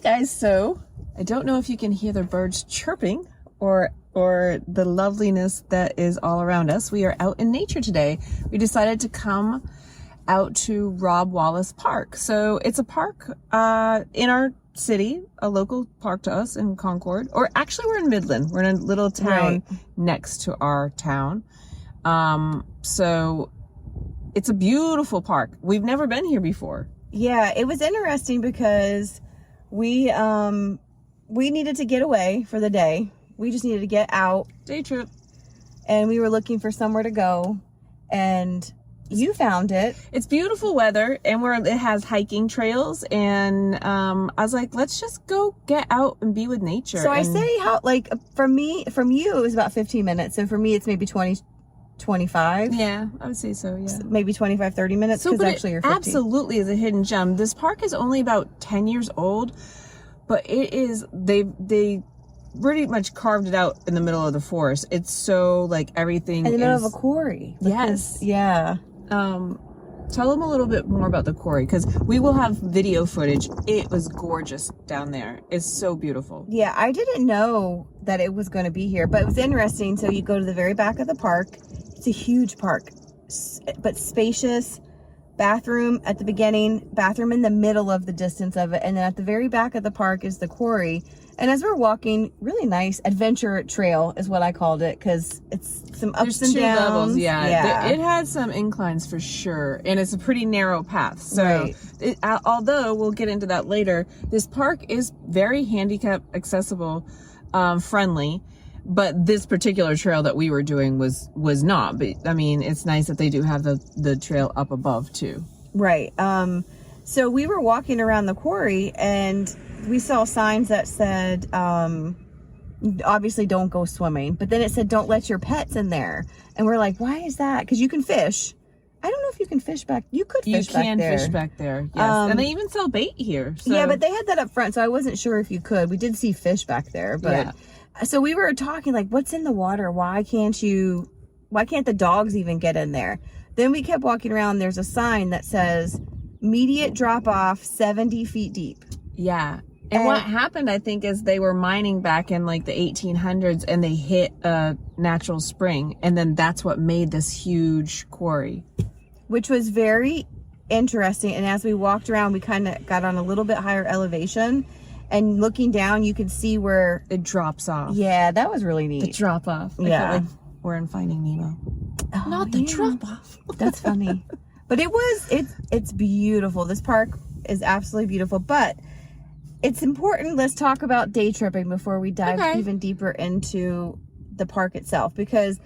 guys, so I don't know if you can hear the birds chirping or the loveliness that is all around us. We are out in nature today. We decided to come out to Rob Wallace Park. So it's a park in our city, a local park to us in Concord, or actually we're in Midland. We're in a little town next to our town. So it's a beautiful park. We've never been here before. Yeah, it was interesting because we needed to get away for the day. We just needed to get out. Day trip. And we were looking for somewhere to go. And you found it. It's beautiful weather, and it has hiking trails. And I was like, let's just go get out and be with nature. So I say how, like, from you, it was about 15 minutes. So for me, it's maybe 20, 25. Yeah, I would say so, yeah. Maybe 25, 30 minutes. So, but actually you're 15. Absolutely is a hidden gem. This park is only about 10 years old, but it is, they pretty much carved it out in the middle of the forest. It's so, like, everything in the middle of a quarry. Yes. Yeah. Tell them a little bit more about the quarry, because we will have video footage. It was gorgeous down there. It's so beautiful. Yeah, I didn't know that it was going to be here, but it was interesting. So you go to the very back of the park. It's a huge park, but spacious. Bathroom at the beginning, bathroom in the middle of the distance of it, and then at the very back of the park is the quarry. And as we're walking, really nice adventure trail is what I called it, because it's some ups and downs. Levels, yeah. It had some inclines for sure, and it's a pretty narrow path. So, although we'll get into that later, this park is very handicap accessible, friendly. But this particular trail that we were doing was not. But I mean, it's nice that they do have the trail up above too. Right. So we were walking around the quarry and we saw signs that said, obviously don't go swimming. But then it said, don't let your pets in there. And we're like, why is that? Because you can fish. I don't know if you can fish back. You could fish back there. You can fish back there, yes. And they even sell bait here. So. Yeah, but they had that up front, so I wasn't sure if you could. We did see fish back there, but... Yeah. So we were talking like, what's in the water? Why can't the dogs even get in there? Then we kept walking around. There's a sign that says immediate drop off 70 feet deep. Yeah. And what happened, I think, is they were mining back in like the 1800s and they hit a natural spring. And then that's what made this huge quarry. Which was very interesting. And as we walked around, we kind of got on a little bit higher elevation. And looking down, you could see where it drops off. Yeah, that was really neat. The drop off. Yeah. Like we're in Finding Nemo. Oh, not the drop off. That's funny. But it's beautiful. This park is absolutely beautiful. But it's important. Let's talk about day tripping before we dive even deeper into the park itself. Because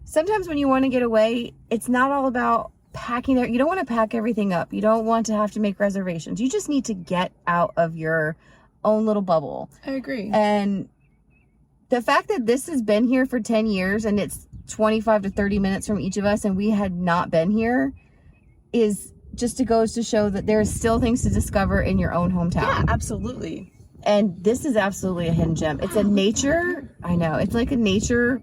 sometimes when you want to get away, it's not all about packing it. You don't want to pack everything up. You don't want to have to make reservations. You just need to get out of your own little bubble. I agree. And the fact that this has been here for 10 years and it's 25 to 30 minutes from each of us and we had not been here is just goes to show that there's still things to discover in your own hometown. Yeah, absolutely. And this is absolutely a hidden gem. It's a nature, I know, it's like a nature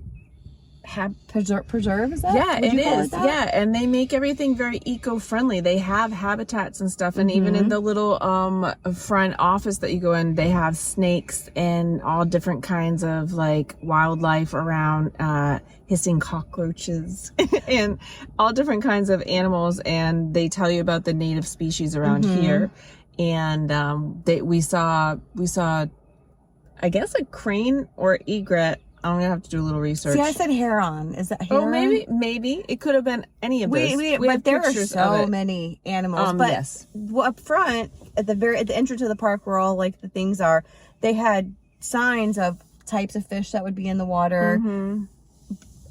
preserve, is that? Yeah, it is. Yeah, and they make everything very eco-friendly. They have habitats and stuff, and even in the little front office that you go in, they have snakes and all different kinds of like wildlife around, hissing cockroaches and all different kinds of animals. And they tell you about the native species around here. And we saw, I guess, a crane or egret. I'm gonna have to do a little research. See, I said heron. Is that heron? Oh, maybe it could have been any of this. But there are so many animals. But yes. Up front, at the entrance of the park, where all like the things are, they had signs of types of fish that would be in the water,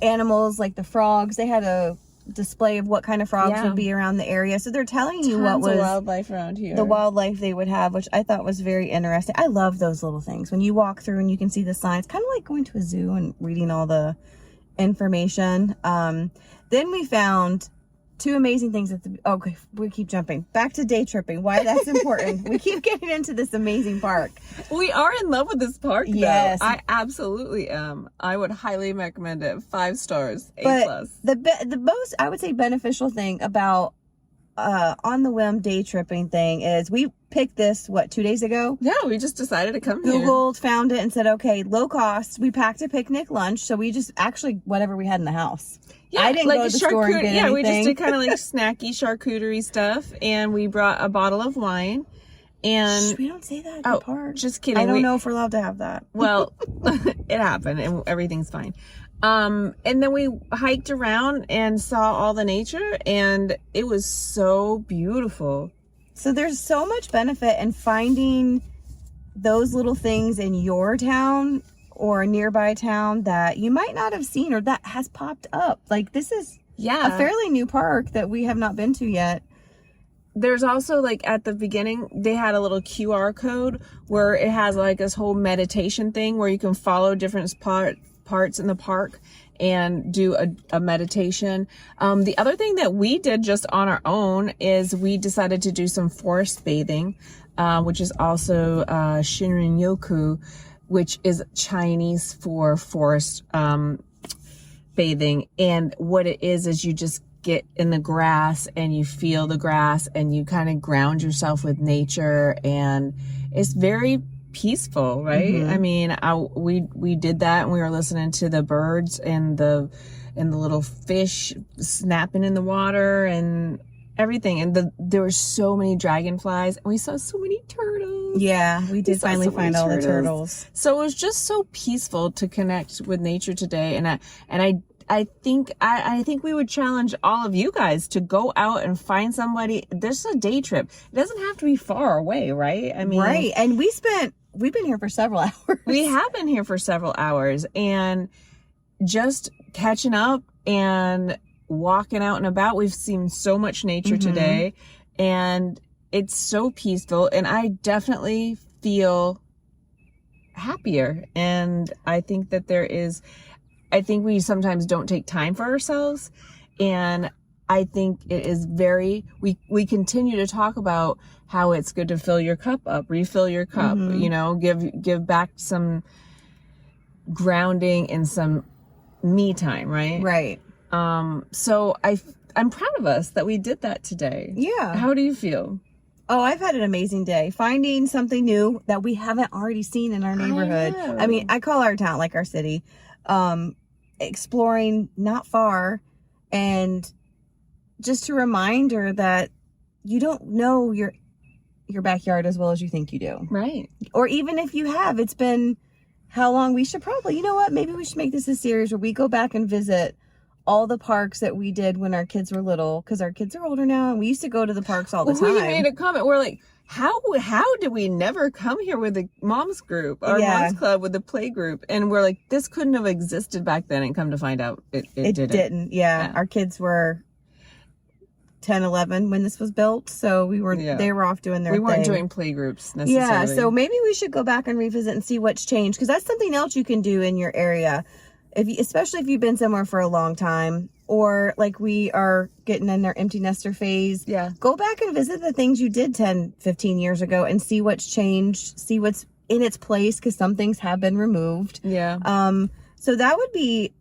animals like the frogs. They had a display of what kind of frogs would be around the area. So they're telling you what was wildlife around here. The wildlife they would have, which I thought was very interesting. I love those little things when you walk through and you can see the signs, kind of like going to a zoo and reading all the information. Then we found two amazing things at the okay, we keep jumping back to day tripping, why that's important. We keep getting into this amazing park. We are in love with this park, though. Yes, I absolutely am. I would highly recommend it. 5 stars, A+. The most, I would say, beneficial thing about on the whim day tripping thing is we picked this, 2 days ago? Yeah, we just decided to come here. Googled, found it, and said, okay, low cost. We packed a picnic lunch, so we just actually whatever we had in the house. Yeah, I didn't go to the store and get anything. We just did kind of like snacky charcuterie stuff, and we brought a bottle of wine. And we don't say that at the park. Just kidding. I don't know if we're allowed to have that. Well, it happened, and everything's fine. And then we hiked around and saw all the nature, and it was so beautiful. So there's so much benefit in finding those little things in your town or a nearby town that you might not have seen or that has popped up. Like this is a fairly new park that we have not been to yet. There's also like at the beginning, they had a little QR code where it has like this whole meditation thing where you can follow different parts in the park and do a meditation. The other thing that we did just on our own is we decided to do some forest bathing, which is also Shinrin-yoku, which is Chinese for forest bathing. And what it is you just get in the grass and you feel the grass and you kind of ground yourself with nature, and it's very peaceful, right? Mm-hmm. I mean, we did that, and we were listening to the birds and the little fish snapping in the water and everything, and there were so many dragonflies, and we saw so many turtles. Yeah, we did finally find all the turtles. So it was just so peaceful to connect with nature today, and I think we would challenge all of you guys to go out and find somebody. This is a day trip. It doesn't have to be far away, right? I mean, right. And we've been here for several hours. We have been here for several hours, and just catching up and walking out and about. We've seen so much nature today, and it's so peaceful, and I definitely feel happier. And I think that I think we sometimes don't take time for ourselves, and I think it is we continue to talk about how it's good to fill your cup up, refill your cup, give back some grounding and some me time, right? Right. So I'm proud of us that we did that today. Yeah. How do you feel? Oh, I've had an amazing day. Finding something new that we haven't already seen in our neighborhood. I mean, I call our town like our city. Exploring not far, and just a reminder that you don't know your backyard as well as you think you do. Right. Or even if you have, it's been how long? We should probably, you know what? Maybe we should make this a series where we go back and visit all the parks that we did when our kids were little, because our kids are older now, and we used to go to the parks all the time. We made a comment. We're like, how did we never come here with the mom's group, our mom's club with the play group? And we're like, this couldn't have existed back then, and come to find out it didn't. Yeah. Our kids were 10, 11 when this was built, so they were off doing their thing. We weren't doing play groups necessarily. Yeah, so maybe we should go back and revisit and see what's changed, because that's something else you can do in your area, especially if you've been somewhere for a long time, or like we are getting in their empty nester phase. Yeah. Go back and visit the things you did 10, 15 years ago and see what's changed, see what's in its place, because some things have been removed. Yeah. So that would be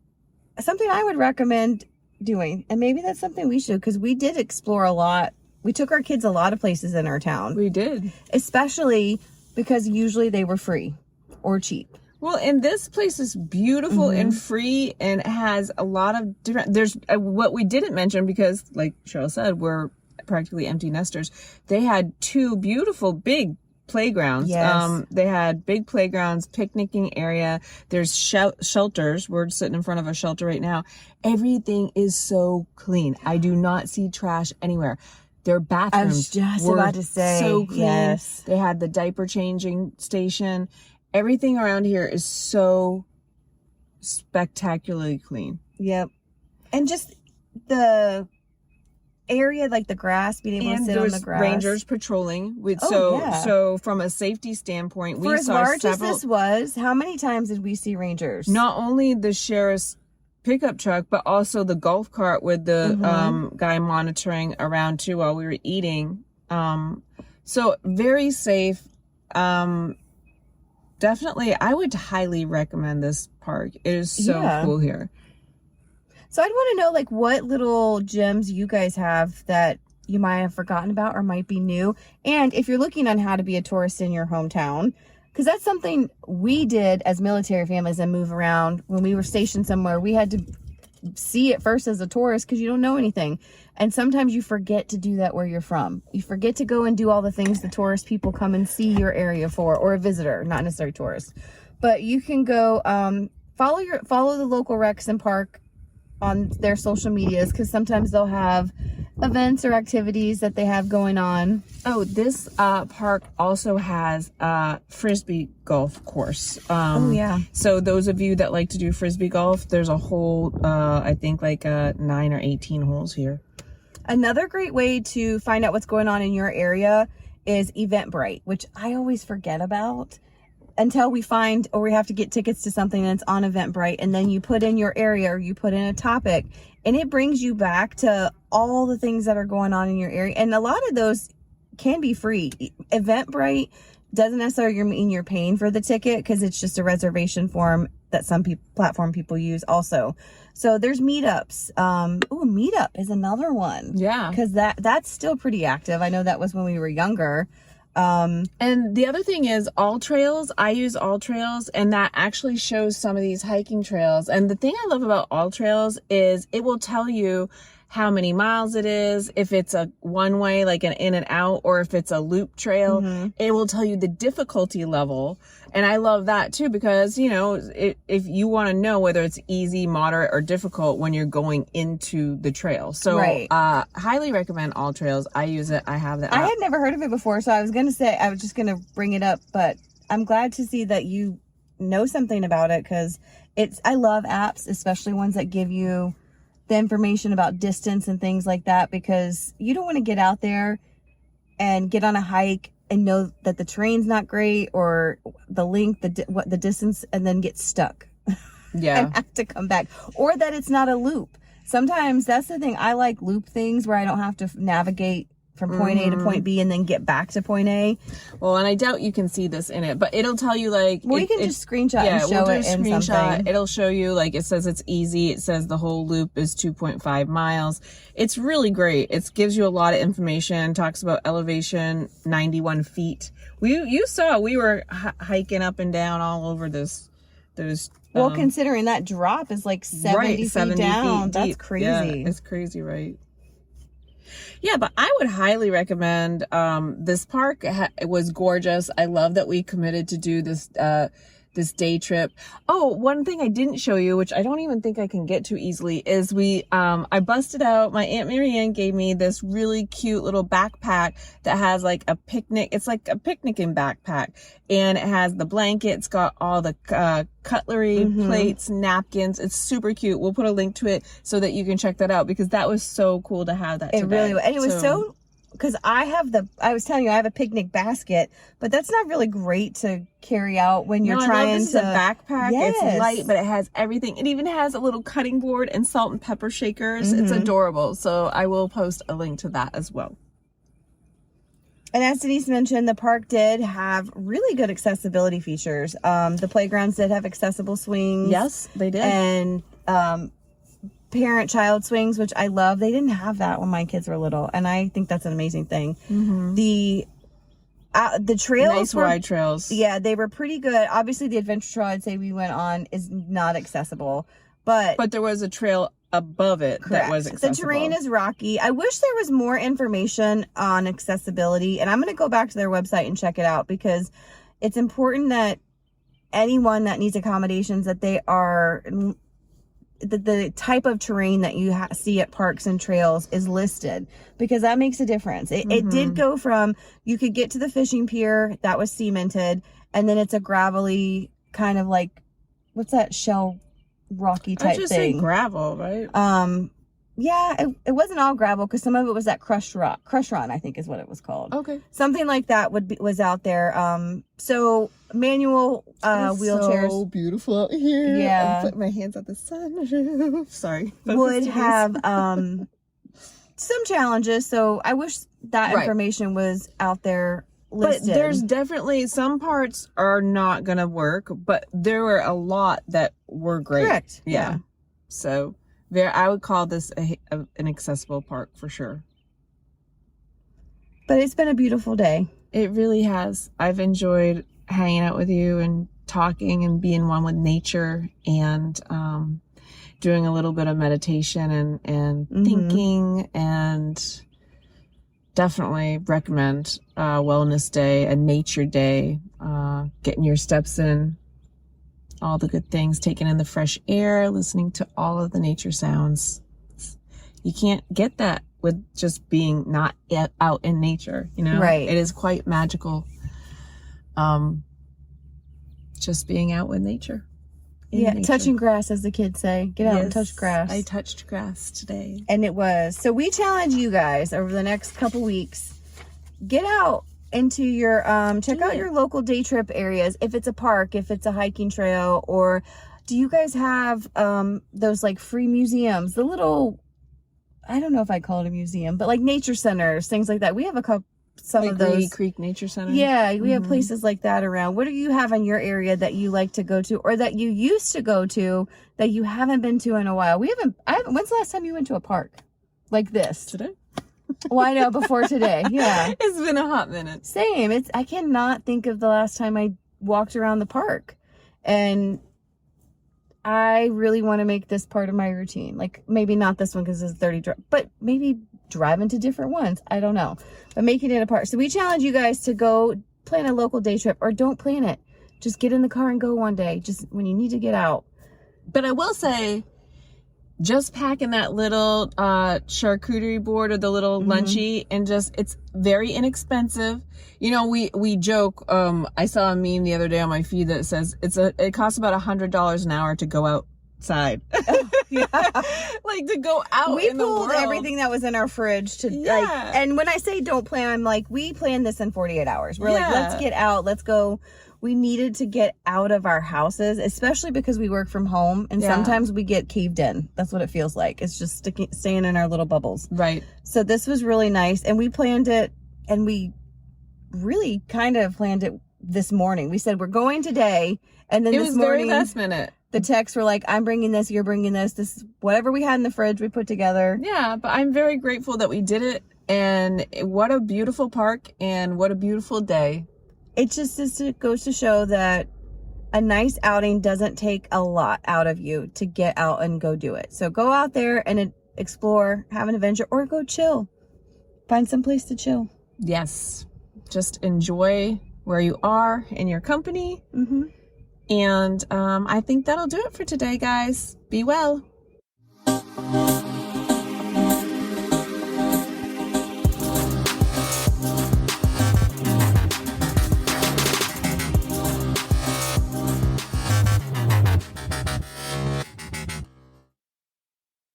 something I would recommend doing. And maybe that's something we should, because we did explore a lot. We took our kids a lot of places in our town. We did. Especially because usually they were free or cheap. Well, and this place is beautiful and free, and has a lot of different, there's what we didn't mention, because like Cheryl said, we're practically empty nesters. They had 2 beautiful big playgrounds. Yes. They had big playgrounds, picnicking area. There's shelters. We're sitting in front of a shelter right now. Everything is so clean. I do not see trash anywhere. Their bathrooms I was just about to say, so clean. Yes. They had the diaper changing station. Everything around here is so spectacularly clean. Yep. And just the area, like the grass, being able to sit on the grass. Rangers patrolling. Yeah. So from a safety standpoint, we saw as large as this was, how many times did we see rangers? Not only the sheriff's pickup truck, but also the golf cart with the guy monitoring around too while we were eating. So very safe. Definitely, I would highly recommend this park. It is so cool here. So I'd want to know, like, what little gems you guys have that you might have forgotten about or might be new. And if you're looking on how to be a tourist in your hometown, because that's something we did as military families and move around. When we were stationed somewhere, we had to see it first as a tourist because you don't know anything. And sometimes you forget to do that where you're from. You forget to go and do all the things the tourist people come and see your area for, or a visitor, not necessarily tourist. But you can go follow the local recs and park on their social medias, because sometimes they'll have events or activities that they have going on. Oh, this park also has a frisbee golf course. Oh yeah. So those of you that like to do frisbee golf, there's a whole I think like 9 or 18 holes here. Another great way to find out what's going on in your area is Eventbrite, which I always forget about until we find, or we have to get tickets to something and it's on Eventbrite, and then you put in your area or you put in a topic and it brings you back to all the things that are going on in your area. And a lot of those can be free. Eventbrite doesn't necessarily mean you're paying for the ticket, because it's just a reservation form that some platform people use also. So there's meetups. Meetup is another one. Yeah. Because that's still pretty active. I know that was when we were younger. And the other thing is AllTrails. I use AllTrails, and that actually shows some of these hiking trails. And the thing I love about AllTrails is it will tell you how many miles it is, if it's a one way, like an in and out, or if it's a loop trail. Mm-hmm. It will tell you the difficulty level. And I love that too, because, you know, if you want to know whether it's easy, moderate, or difficult when you're going into the trail. So, right. Highly recommend AllTrails. I use it. I have that app. I had never heard of it before, so I was just going to bring it up, but I'm glad to see that you know something about it, because I love apps, especially ones that give you the information about distance and things like that, because you don't want to get out there and get on a hike and know that the terrain's not great, or the length, the distance, and then get stuck. Yeah. And have to come back, or that it's not a loop. Sometimes that's the thing. I like loop things where I don't have to navigate from point A to point B and then get back to point A. Well, and I doubt you can see this in it, but it'll tell you like... Well, you can just screenshot and show it in something. It'll show you, like, it says it's easy. It says the whole loop is 2.5 miles. It's really great. It gives you a lot of information, talks about elevation, 91 feet. You saw, we were hiking up and down all over those... Well, considering that drop is like 70 feet down, that's crazy. Yeah, it's crazy, right? Yeah, but I would highly recommend this park. It was gorgeous. I love that we committed to do this this day trip. Oh, one thing I didn't show you, which I don't even think I can get to easily, is I busted out, my Aunt Marianne gave me this really cute little backpack that has like a picnic. It's like a picnicking backpack, and it has the blanket. It's got all the cutlery, plates, napkins. It's super cute. We'll put a link to it so that you can check that out, because that was so cool to have that. It really was. And it was so, because I was telling you, I have a picnic basket, but that's not really great to carry out when you're trying this to. Is a backpack. Yes. It's light, but it has everything. It even has a little cutting board and salt and pepper shakers. It's adorable. So I will post a link to that as well. And as Denise mentioned, the park did have really good accessibility features. The playgrounds did have accessible swings. Yes, they did. And parent-child swings, which I love. They didn't have that when my kids were little, and I think that's an amazing thing. The trails, nice wide trails. Yeah, they were pretty good. Obviously, the adventure trail I'd say we went on is not accessible, but there was a trail above it that was accessible. The terrain is rocky. I wish there was more information on accessibility, and I'm going to go back to their website and check it out, because it's important that anyone that needs accommodations, that they are... The type of terrain that you see at parks and trails is listed, because that makes a difference. It did go from, you could get to the fishing pier that was cemented, and then it's a gravelly kind of like, what's that, shell rocky type thing? I just say gravel, right? Yeah, it wasn't all gravel, because some of it was that crushed rock. Crush run, I think is what it was called. Okay. Something like that was out there. So manual wheelchairs. So beautiful out here. Yeah. I'm putting my hands at the sun. Sorry. Would have some challenges. So I wish that information was out there listed. But there's definitely, some parts are not going to work, but there were a lot that were great. Correct. Yeah. So I would call this an accessible park for sure. But it's been a beautiful day. It really has. I've enjoyed hanging out with you and talking and being one with nature and doing a little bit of meditation and thinking, and definitely recommend a wellness day, a nature day, getting your steps in, all the good things, taking in the fresh air, listening to all of the nature sounds. You can't get that with just being not out in nature, you know? Right. It is quite magical. Just being out with nature. Nature. Touching grass, as the kids say. Get out and touch grass. I touched grass today. And it was. So we challenge you guys over the next couple weeks, get out into your, check out your local day trip areas. If it's a park, if it's a hiking trail, or do you guys have those like free museums, the little, I don't know if I call it a museum, but like nature centers, things like that. We have some like of those. Grady Creek Nature Center. Yeah, we have places like that around. What do you have in your area that you like to go to, or that you used to go to that you haven't been to in a while? I haven't. When's the last time you went to a park like this? Today. Well, I know, before today. Yeah. It's been a hot minute. Same. I cannot think of the last time I walked around the park. And I really want to make this part of my routine. Like, maybe not this one because it's 30, but maybe driving to different ones. I don't know. But making it a part. So we challenge you guys to go plan a local day trip, or don't plan it. Just get in the car and go one day, just when you need to get out. But I will say, just packing that little charcuterie board or the little lunchy, and just, it's very inexpensive. You know, we joke, I saw a meme the other day on my feed that says it costs about $100 an hour to go outside. Like, to go out in the world. We pulled everything that was in our fridge to like, and when I say don't plan, I'm like, we planned this in 48 hours. We're like, let's get out, let's go. We needed to get out of our houses, especially because we work from home, and sometimes we get caved in. That's what it feels like. It's just staying in our little bubbles. Right. So this was really nice, and we planned it, and we really kind of planned it this morning. We said we're going today, and then this morning, very last minute. The texts were like, I'm bringing this, you're bringing this. This, whatever we had in the fridge, we put together. Yeah, but I'm very grateful that we did it, and what a beautiful park, and what a beautiful day. It goes to show that a nice outing doesn't take a lot out of you to get out and go do it. So go out there and explore, have an adventure, or go chill. Find some place to chill. Yes. Just enjoy where you are in your company. And I think that'll do it for today, guys. Be well.